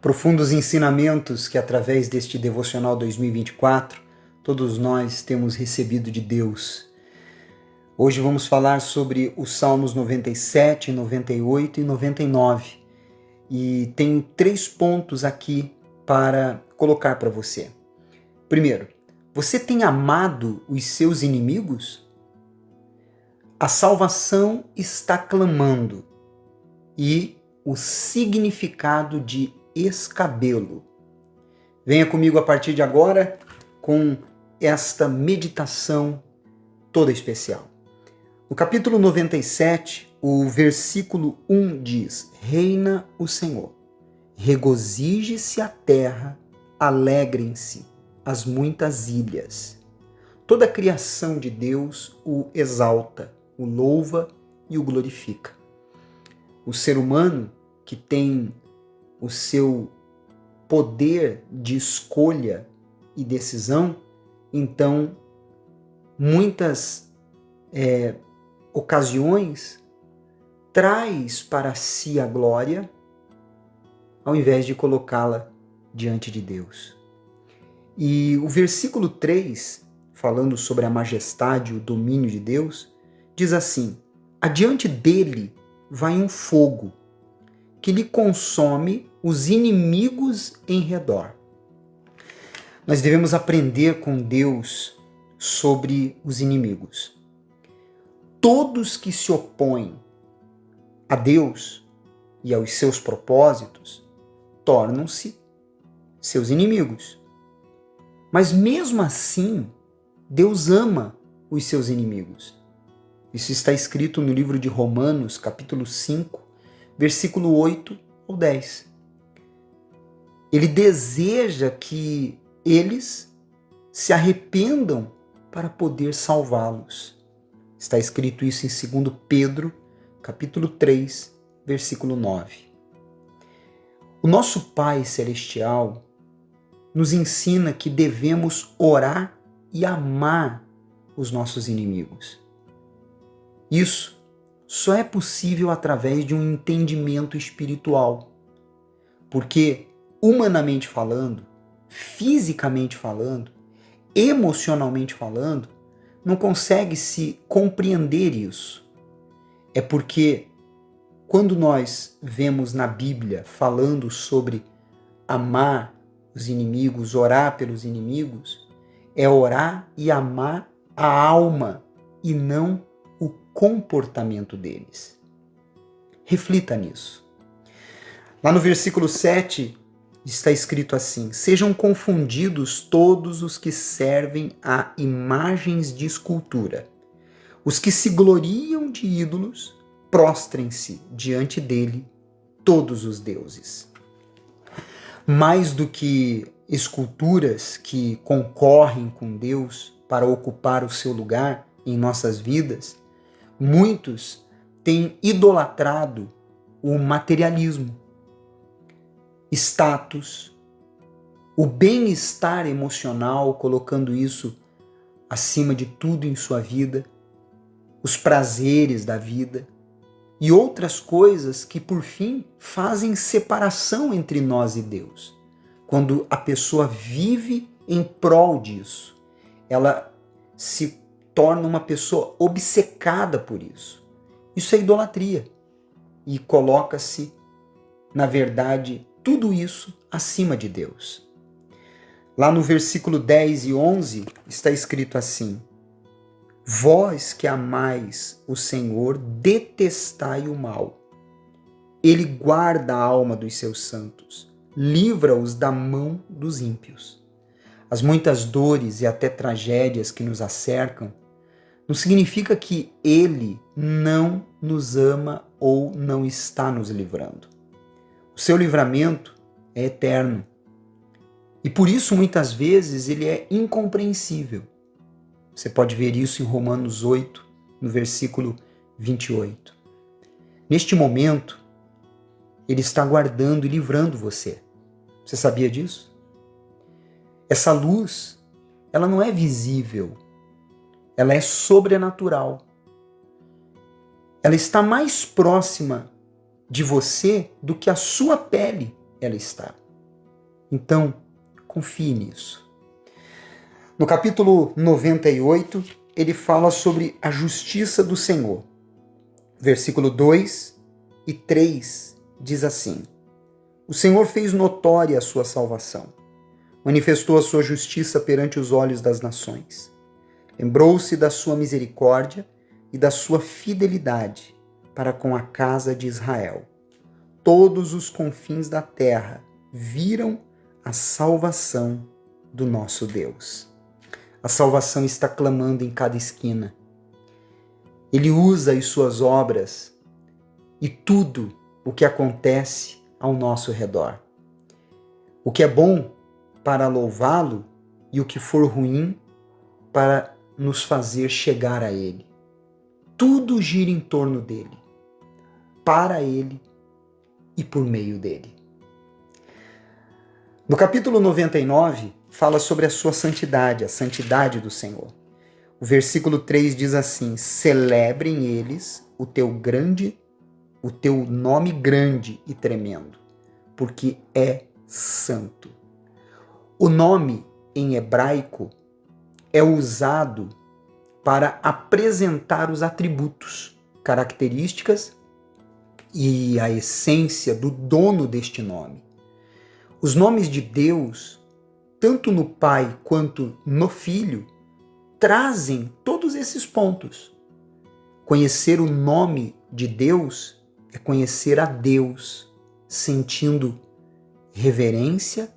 Profundos ensinamentos que, através deste Devocional 2024, todos nós temos recebido de Deus. Hoje vamos falar sobre os Salmos 97, 98 e 99. E tenho 3 pontos aqui para colocar para você. Primeiro, você tem amado os seus inimigos? A salvação está clamando e o significado de escabelo. Venha comigo a partir de agora com esta meditação toda especial. No capítulo 97, o versículo 1 diz: Reina o Senhor, regozije-se a terra, alegrem-se as muitas ilhas. Toda a criação de Deus o exalta, o louva e o glorifica. O ser humano que tem o seu poder de escolha e decisão, então, muitas ocasiões, traz para si a glória, ao invés de colocá-la diante de Deus. E o versículo 3, falando sobre a majestade e o domínio de Deus, diz assim: adiante dele vai um fogo, que lhe consome os inimigos em redor. Nós devemos aprender com Deus sobre os inimigos. Todos que se opõem a Deus e aos seus propósitos tornam-se seus inimigos. Mas mesmo assim, Deus ama os seus inimigos. Isso está escrito no livro de Romanos, capítulo 5, versículo 8 ou 10. Ele deseja que eles se arrependam para poder salvá-los. Está escrito isso em 2 Pedro, capítulo 3, versículo 9. O nosso Pai Celestial nos ensina que devemos orar e amar os nossos inimigos. Isso só é possível através de um entendimento espiritual. Porque, humanamente falando, fisicamente falando, emocionalmente falando, não consegue se compreender isso. É porque, quando nós vemos na Bíblia falando sobre amar os inimigos, orar pelos inimigos, é orar e amar a alma e não o comportamento deles. Reflita nisso. Lá no versículo 7 está escrito assim: sejam confundidos todos os que servem a imagens de escultura. Os que se gloriam de ídolos, prostrem-se diante dele todos os deuses. Mais do que esculturas que concorrem com Deus para ocupar o seu lugar em nossas vidas, muitos têm idolatrado o materialismo, status, o bem-estar emocional, colocando isso acima de tudo em sua vida, os prazeres da vida e outras coisas que, por fim, fazem separação entre nós e Deus. Quando a pessoa vive em prol disso, ela se torna uma pessoa obcecada por isso. Isso é idolatria. E coloca-se, na verdade, tudo isso acima de Deus. Lá no versículo 10 e 11 está escrito assim: vós que amais o Senhor, detestai o mal. Ele guarda a alma dos seus santos, livra-os da mão dos ímpios. As muitas dores e até tragédias que nos acercam não significa que Ele não nos ama ou não está nos livrando. O seu livramento é eterno. E por isso, muitas vezes, ele é incompreensível. Você pode ver isso em Romanos 8, no versículo 28. Neste momento, ele está guardando e livrando você. Você sabia disso? Essa luz, ela não é visível. Ela é sobrenatural. Ela está mais próxima de você do que a sua pele ela está. Então, confie nisso. No capítulo 98, ele fala sobre a justiça do Senhor. Versículo 2 e 3 diz assim: O Senhor fez notória a sua salvação, manifestou a sua justiça perante os olhos das nações. Lembrou-se da sua misericórdia e da sua fidelidade para com a casa de Israel. Todos os confins da terra viram a salvação do nosso Deus. A salvação está clamando em cada esquina. Ele usa as suas obras e tudo o que acontece ao nosso redor. O que é bom para louvá-lo e o que for ruim para nos fazer chegar a Ele. Tudo gira em torno dele, para Ele e por meio dele. No capítulo 99, fala sobre a sua santidade, a santidade do Senhor. O versículo 3 diz assim: Celebrem eles o teu nome grande e tremendo, porque é santo. O nome em hebraico é usado para apresentar os atributos, características e a essência do dono deste nome. Os nomes de Deus, tanto no Pai quanto no Filho, trazem todos esses pontos. Conhecer o nome de Deus é conhecer a Deus, sentindo reverência,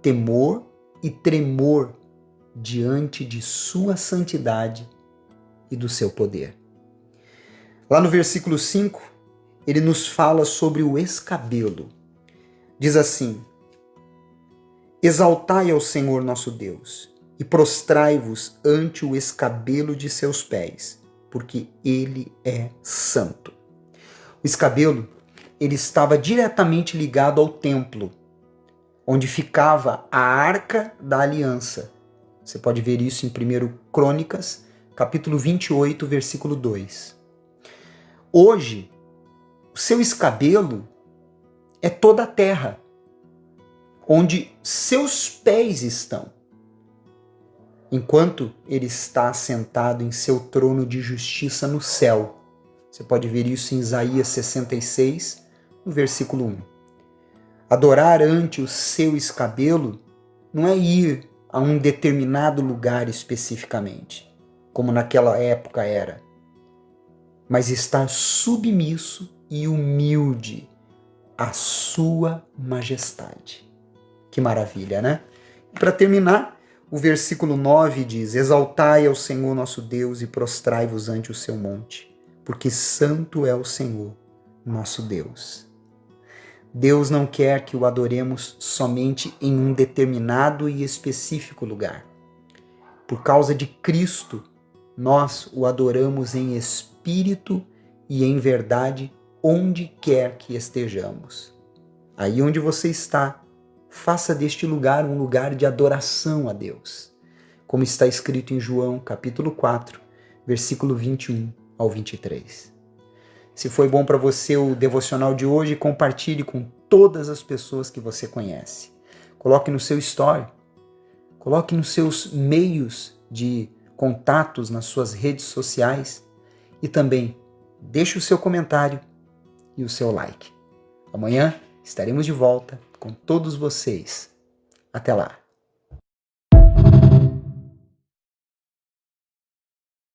temor e tremor diante de sua santidade e do seu poder. Lá no versículo 5, ele nos fala sobre o escabelo. Diz assim: Exaltai ao Senhor nosso Deus e prostrai-vos ante o escabelo de seus pés, porque ele é santo. O escabelo, ele estava diretamente ligado ao templo, onde ficava a Arca da Aliança. Você pode ver isso em 1 Crônicas, capítulo 28, versículo 2. Hoje, o seu escabelo é toda a terra, onde seus pés estão, enquanto ele está assentado em seu trono de justiça no céu. Você pode ver isso em Isaías 66, no versículo 1. Adorar ante o seu escabelo não é ir a um determinado lugar especificamente, como naquela época era, mas estar submisso e humilde à sua majestade. Que maravilha, né? Para terminar, o versículo 9 diz: Exaltai ao Senhor nosso Deus e prostrai-vos ante o seu monte, porque santo é o Senhor nosso Deus. Deus não quer que o adoremos somente em um determinado e específico lugar. Por causa de Cristo, nós o adoramos em espírito e em verdade, onde quer que estejamos. Aí onde você está, faça deste lugar um lugar de adoração a Deus, como está escrito em João, capítulo 4, versículo 21 ao 23. Se foi bom para você o devocional de hoje, compartilhe com todas as pessoas que você conhece. Coloque no seu story, coloque nos seus meios de contatos, nas suas redes sociais e também deixe o seu comentário e o seu like. Amanhã estaremos de volta com todos vocês. Até lá!